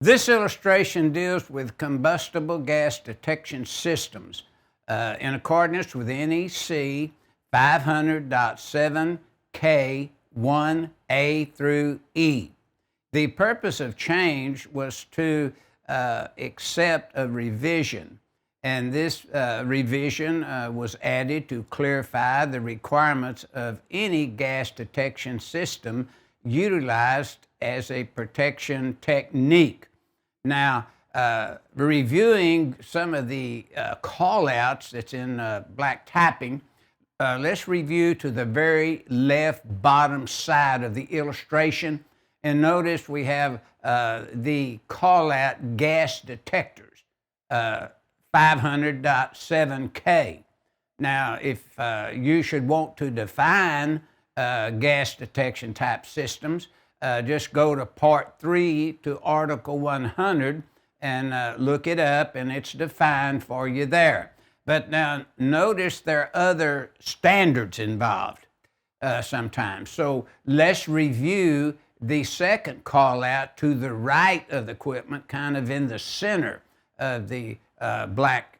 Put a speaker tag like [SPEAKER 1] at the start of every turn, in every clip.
[SPEAKER 1] This illustration deals with combustible gas detection systems in accordance with NEC 500.7K1A through E. The purpose of change was to accept a revision, and this revision was added to clarify the requirements of any gas detection system utilized as a protection technique. Now, reviewing some of the call-outs that's in black typing, let's review to the very left bottom side of the illustration. And notice we have the call-out gas detectors, 500.7K. Now, if you should want to define gas detection type systems, just go to Part 3 to Article 100 and look it up, and it's defined for you there. But now notice there are other standards involved sometimes. So let's review the second call out to the right of the equipment, kind of in the center of the black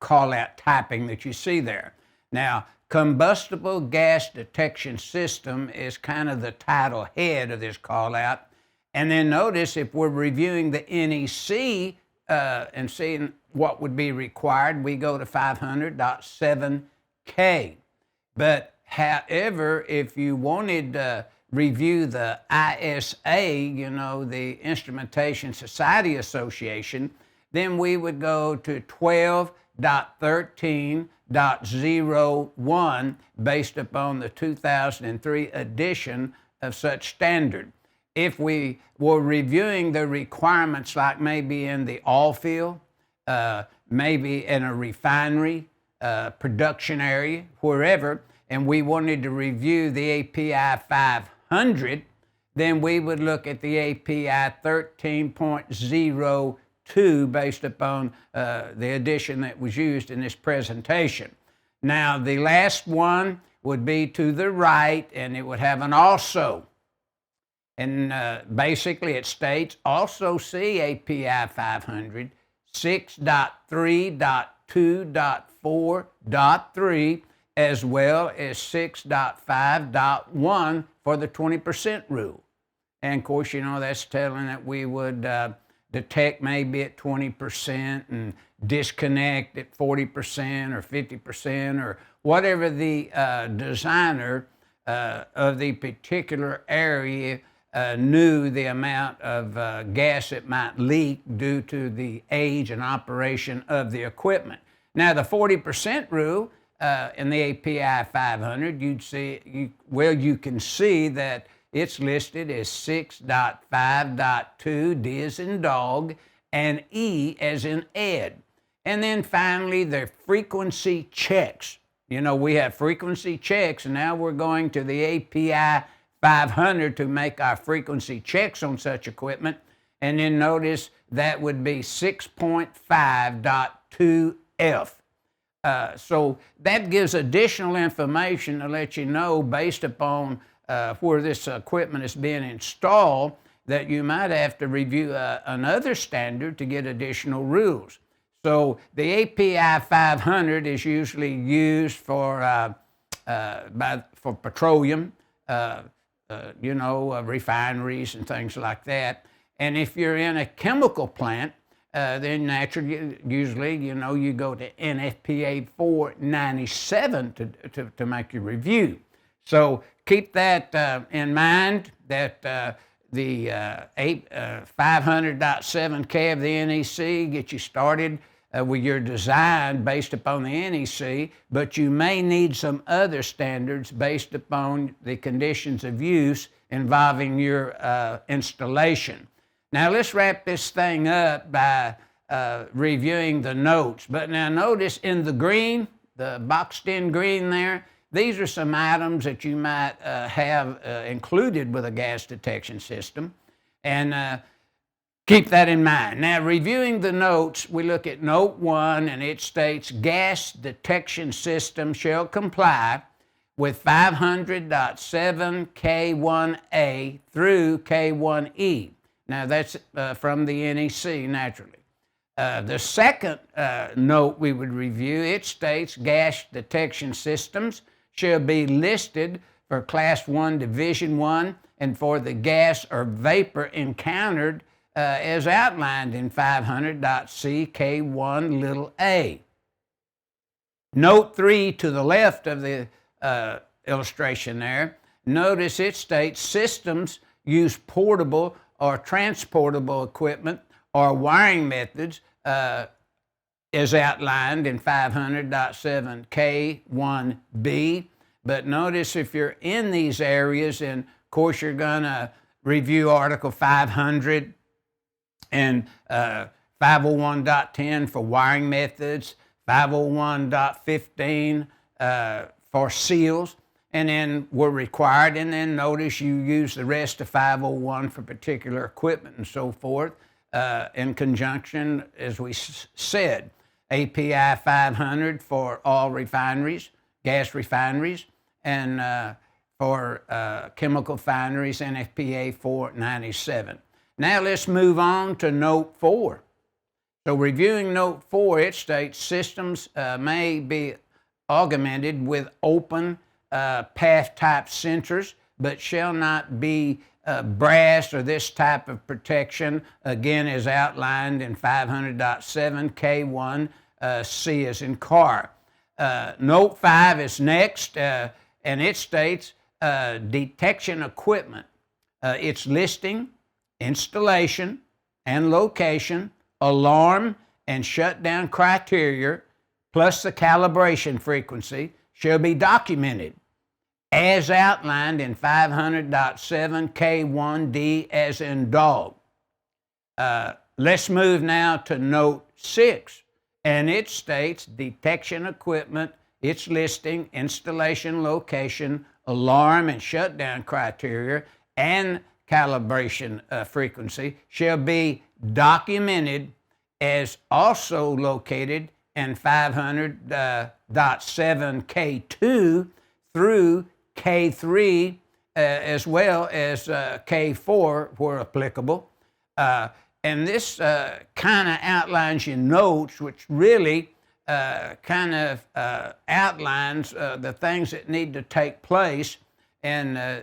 [SPEAKER 1] call out typing that you see there. Now, combustible gas detection system is kind of the title head of this call out. And then notice if we're reviewing the NEC and seeing what would be required, we go to 500.7K. But however, if you wanted to review the ISA, the Instrumentation Society Association, then we would go to 12.13.01 based upon the 2003 edition of such standard. If we were reviewing the requirements like maybe in the oil field, maybe in a refinery, production area, wherever, and we wanted to review the API 500, then we would look at the API 13.02 based upon the edition that was used in this presentation. Now, the last one would be to the right, and it would have an also. And basically it states also see API 500 6.3.2.4.3 as well as 6.5.1 for the 20% rule. And of course, that's telling that we would detect maybe at 20% and disconnect at 40% or 50% or whatever the designer of the particular area knew the amount of gas it might leak due to the age and operation of the equipment. Now, the 40% rule in the API 500, you can see that it's listed as 6.5.2, D as in dog, and E as in Ed. And then finally, the frequency checks. We have frequency checks, and now we're going to the API 500 to make our frequency checks on such equipment. And then notice that would be 6.5.2F. So that gives additional information to let you know based upon where this equipment is being installed that you might have to review another standard to get additional rules. So the API 500 is usually used for petroleum, refineries and things like that. And if you're in a chemical plant, then naturally, usually, you go to NFPA 497 to make your review. So keep that in mind, that the 500.7K of the NEC get you started with your design based upon the NEC, but you may need some other standards based upon the conditions of use involving your installation. Now let's wrap this thing up by reviewing the notes. But now notice in the green, the boxed in green there, these are some items that you might have included with a gas detection system. And keep that in mind. Now, reviewing the notes, we look at Note 1, and it states, gas detection system shall comply with 500.7K1A through K1E. Now, that's from the NEC, naturally. The second note we would review, it states gas detection systems shall be listed for Class 1, Division 1, and for the gas or vapor encountered as outlined in 500.CK1a. Note 3 to the left of the illustration there, notice it states systems use portable or transportable equipment or wiring methods as outlined in 500.7K1b. But notice if you're in these areas, and of course you're going to review Article 500 and 501.10 for wiring methods, 501.15 for seals, and then we're required, and then notice you use the rest of 501 for particular equipment and so forth in conjunction, as we said, API 500 for all refineries, gas refineries, and for chemical refineries, NFPA 497. Now let's move on to Note 4. So reviewing Note 4, it states systems may be augmented with open path type sensors, but shall not be brass or this type of protection, again as outlined in 500.7K1 C as in car. Note 5 is next, and it states detection equipment. Its listing, installation, and location, alarm and shutdown criteria, plus the calibration frequency, shall be documented as outlined in 500.7K1D as in dog. Let's move now to Note 6, and it states detection equipment, its listing, installation location, alarm and shutdown criteria, and calibration frequency shall be documented as also located in 500.7K2 through K3 as well as K4 where applicable. And this kind of outlines your notes, which really kind of outlines the things that need to take place and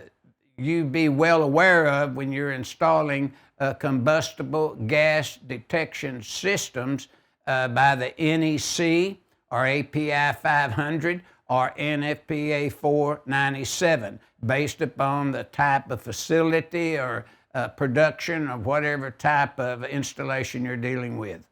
[SPEAKER 1] you be well aware of when you're installing combustible gas detection systems by the NEC or API 500 or NFPA 497, based upon the type of facility or production or whatever type of installation you're dealing with.